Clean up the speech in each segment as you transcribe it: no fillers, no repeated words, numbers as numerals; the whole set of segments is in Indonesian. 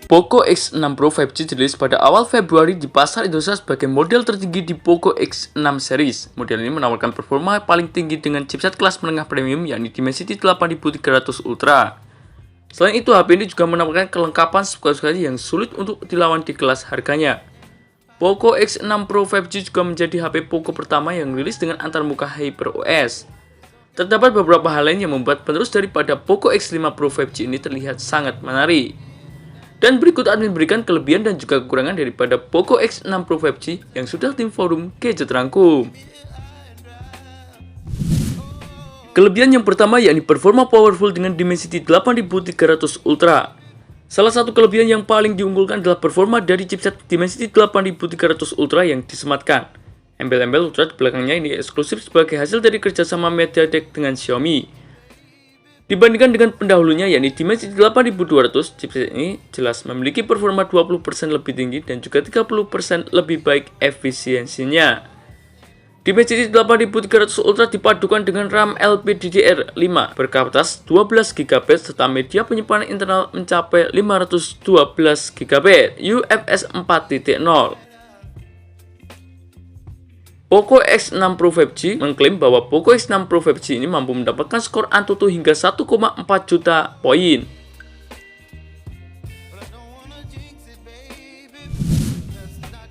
Poco X6 Pro 5G dirilis pada awal Februari di pasar Indonesia sebagai model tertinggi di Poco X6 series. Model ini menawarkan performa paling tinggi dengan chipset kelas menengah premium yakni Dimensity 8300 Ultra. Selain itu, HP ini juga menawarkan kelengkapan spesifikasi yang sulit untuk dilawan di kelas harganya. Poco X6 Pro 5G juga menjadi HP Poco pertama yang rilis dengan antarmuka HyperOS. Terdapat beberapa hal lain yang membuat penerus daripada Poco X5 Pro 5G ini terlihat sangat menarik. Dan berikut admin berikan kelebihan dan juga kekurangan daripada Poco X6 Pro 5G yang sudah tim forum gadget rangkum. Kelebihan yang pertama yakni performa powerful dengan Dimensity 8300 Ultra. Salah satu kelebihan yang paling diunggulkan adalah performa dari chipset Dimensity 8300 Ultra yang disematkan. Embel-embel Ultra di belakangnya ini eksklusif sebagai hasil dari kerjasama MediaTek dengan Xiaomi. Dibandingkan dengan pendahulunya yakni Dimensity 8200, chipset ini jelas memiliki performa 20% lebih tinggi dan juga 30% lebih baik efisiensinya. Dimensity 8300 Ultra dipadukan dengan RAM LPDDR5 berkapasitas 12GB serta media penyimpanan internal mencapai 512GB UFS 4.0. Poco X6 Pro 5G mengklaim bahwa Poco X6 Pro 5G ini mampu mendapatkan skor Antutu hingga 1,4 juta poin.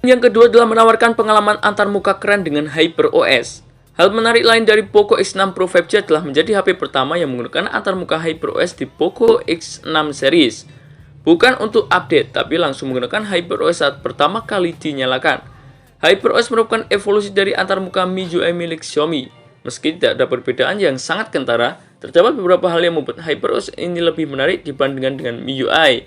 Yang kedua adalah menawarkan pengalaman antarmuka keren dengan HyperOS. Hal menarik lain dari Poco X6 Pro 5G adalah menjadi HP pertama yang menggunakan antarmuka HyperOS di Poco X6 series. Bukan untuk update, tapi langsung menggunakan HyperOS saat pertama kali dinyalakan. HyperOS merupakan evolusi dari antarmuka MIUI milik Xiaomi. Meski tidak ada perbedaan yang sangat kentara, terdapat beberapa hal yang membuat HyperOS ini lebih menarik dibandingkan dengan MIUI.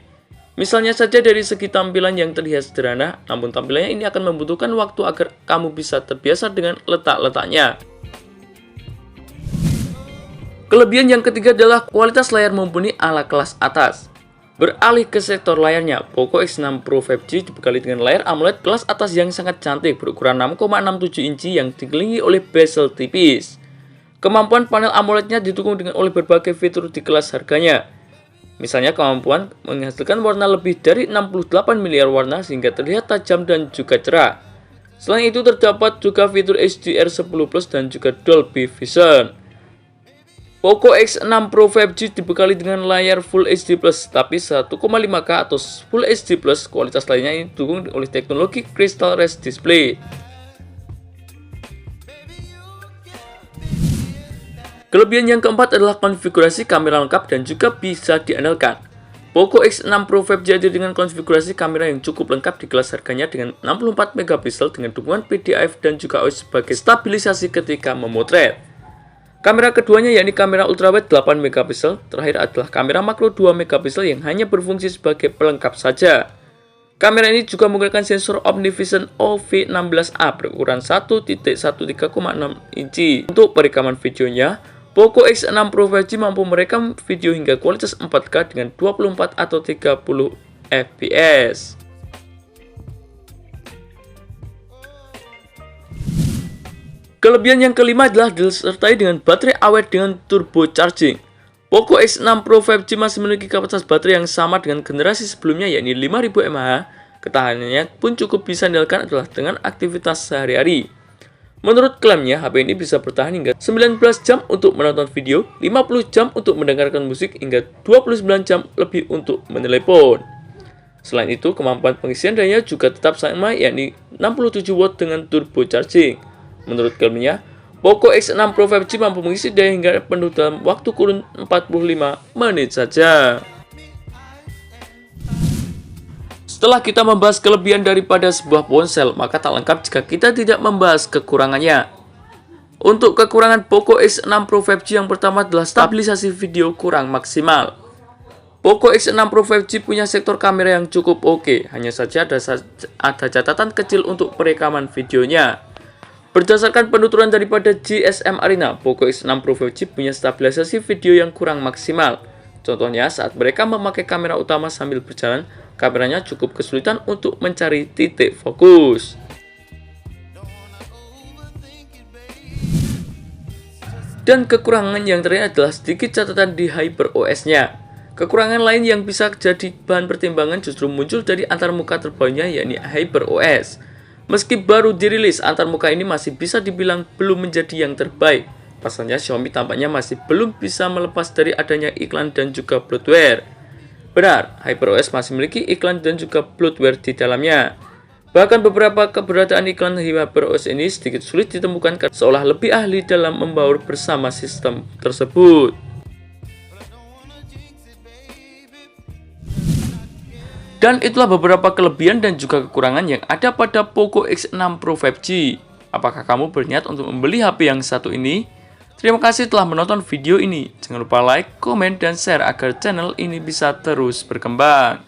Misalnya saja dari segi tampilan yang terlihat sederhana, namun tampilannya ini akan membutuhkan waktu agar kamu bisa terbiasa dengan letak-letaknya. Kelebihan yang ketiga adalah kualitas layar mumpuni ala kelas atas. Beralih ke sektor layarnya, Poco X6 Pro 5G dibekali dengan layar AMOLED kelas atas yang sangat cantik berukuran 6,67 inci yang dikelilingi oleh bezel tipis. Kemampuan panel AMOLED-nya didukung dengan oleh berbagai fitur di kelas harganya. Misalnya kemampuan menghasilkan warna lebih dari 68 miliar warna sehingga terlihat tajam dan juga cerah. Selain itu terdapat juga fitur HDR10 Plus dan juga Dolby Vision. Poco X6 Pro 5G dibekali dengan layar Full HD Plus tapi 1,5K atau Full HD Plus. Kualitas lainnya ini didukung oleh teknologi Crystal Res Display. Kelebihan yang keempat adalah konfigurasi kamera lengkap dan juga bisa diandalkan. Poco X6 Pro 5G hadir dengan konfigurasi kamera yang cukup lengkap di kelas harganya dengan 64 MP dengan dukungan PDAF dan juga OIS sebagai stabilisasi ketika memotret. Kamera keduanya yakni kamera ultrawide 8 MP, terakhir adalah kamera makro 2 MP yang hanya berfungsi sebagai pelengkap saja. Kamera ini juga menggunakan sensor OmniVision OV16A berukuran 1.13,6 inci. Untuk perekaman videonya, Poco X6 Pro 5G mampu merekam video hingga kualitas 4K dengan 24 atau 30 fps. Kelebihan yang kelima adalah disertai dengan baterai awet dengan turbo charging. Poco X6 Pro 5G masih memiliki kapasitas baterai yang sama dengan generasi sebelumnya yakni 5000 mAh. Ketahanannya pun cukup bisa diandalkan adalah dengan aktivitas sehari-hari. Menurut klaimnya, HP ini bisa bertahan hingga 19 jam untuk menonton video, 50 jam untuk mendengarkan musik, hingga 29 jam lebih untuk menelepon. Selain itu, kemampuan pengisian daya juga tetap sama yakni 67 watt dengan turbo charging. Menurut klaimnya, Poco X6 Pro 5G mampu mengisi daya hingga penuh dalam waktu kurun 45 menit saja. Setelah kita membahas kelebihan daripada sebuah ponsel, maka tak lengkap jika kita tidak membahas kekurangannya. Untuk kekurangan Poco X6 Pro 5G yang pertama adalah stabilisasi video kurang maksimal. Poco X6 Pro 5G punya sektor kamera yang cukup oke, hanya saja ada catatan kecil untuk perekaman videonya. Berdasarkan penuturan daripada GSM Arena, Poco X6 Pro 5G punya stabilisasi video yang kurang maksimal. Contohnya, saat mereka memakai kamera utama sambil berjalan, kameranya cukup kesulitan untuk mencari titik fokus. Dan kekurangan yang terakhir adalah sedikit catatan di HyperOS-nya. Kekurangan lain yang bisa jadi bahan pertimbangan justru muncul dari antarmuka terbarunya, yakni HyperOS. Meski baru dirilis, antarmuka ini masih bisa dibilang belum menjadi yang terbaik. Pasalnya Xiaomi tampaknya masih belum bisa melepas dari adanya iklan dan juga bloatware. Benar, HyperOS masih memiliki iklan dan juga bloatware di dalamnya. Bahkan beberapa keberadaan iklan HyperOS ini sedikit sulit ditemukan karena seolah lebih ahli dalam membaur bersama sistem tersebut. Dan itulah beberapa kelebihan dan juga kekurangan yang ada pada Poco X6 Pro 5G. Apakah kamu berniat untuk membeli HP yang satu ini? Terima kasih telah menonton video ini. Jangan lupa like, komen, dan share agar channel ini bisa terus berkembang.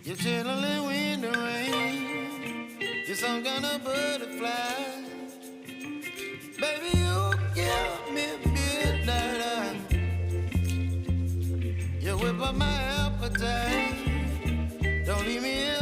You're chilling in the rain. You're some kind of butterfly. Baby, you give me midnight. You whip up my appetite. Don't leave me